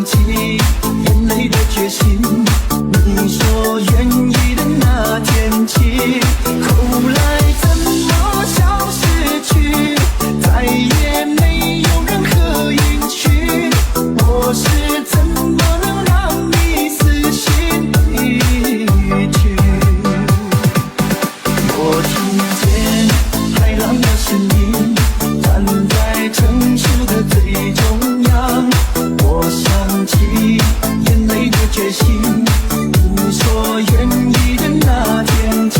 起眼泪的决心。你说愿意的那天起，后来怎么消失去，再也没有任何音讯。我是怎么能让你死心离去？我听见海浪的声音，站在城市的最中央。我想起眼泪的决心。你说愿意的那天起，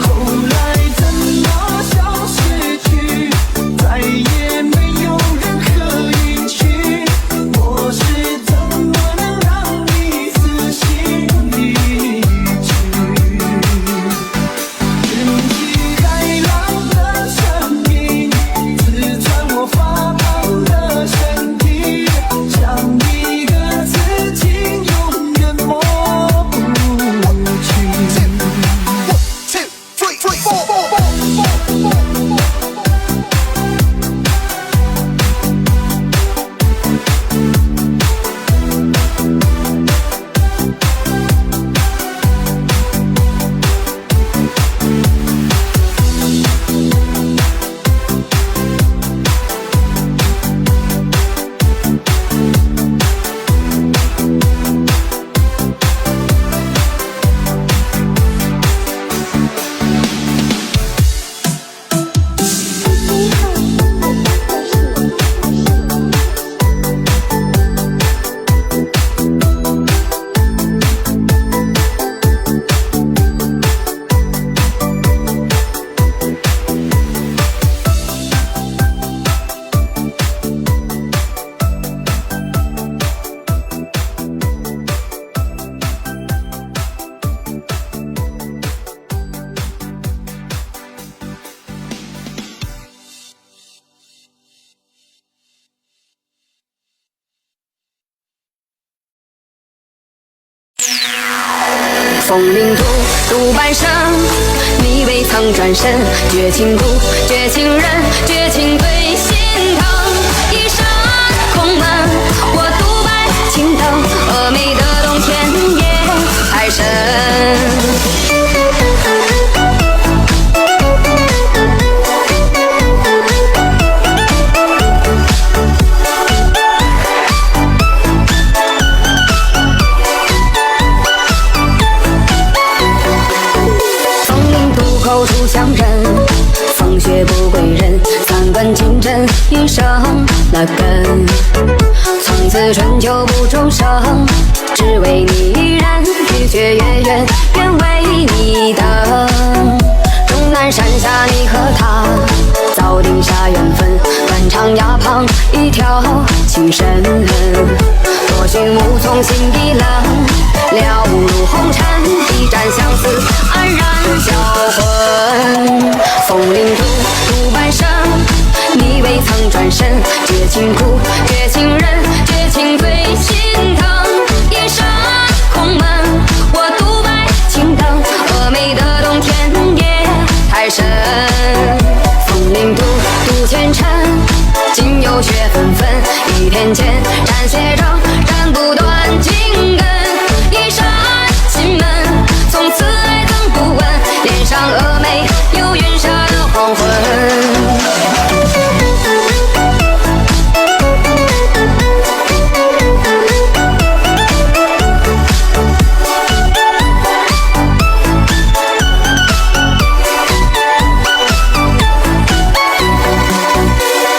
后来怎么消失去，再也没有任何音讯。我是怎么能让你死心离去？卷起海浪的声音，刺穿我发烫的身体，像一个刺青永远抹不去。风铃渡，渡半生，你未曾转身，绝情故，绝情人，绝情对心疼。一扇空门，我独白青灯，峨眉的冬天夜太深。口出乡人，风雪不归人，三根金针一生那根。从此春秋不终生，只为你一人，日缺月圆，愿为你等。终南山下你和他，早定下缘分，断肠崖旁一条情深。多寻无从心已冷，了无入红尘，一盏相思安然销魂。风铃渡，渡半生，你未曾转身，绝情故，绝情人，绝情对心疼。一扇空门，我独白青灯，峨眉的冬天夜太深。风铃渡，渡前尘，今有雪纷纷，一天间斩血证，斩不断情根。一扇心门，从此爱憎不问，脸上峨眉有云下的黄昏。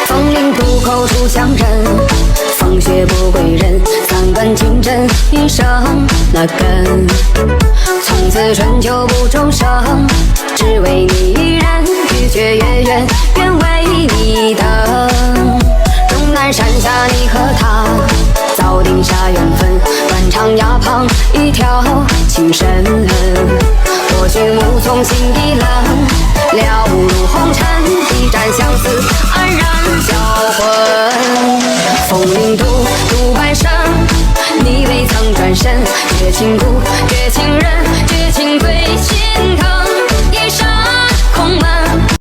风铃渡口出乡人，风雪不归人，三根金针一生那根。从此春秋不终生，只为你一人，日缺月圆，愿为你等。终南山下你和他，早定下缘分，断肠崖旁一条情深。多寻无从心已冷，了无入红尘，一盏相思安然销魂。风铃渡，渡半生，你未曾转身，绝情故，绝情人，绝情对心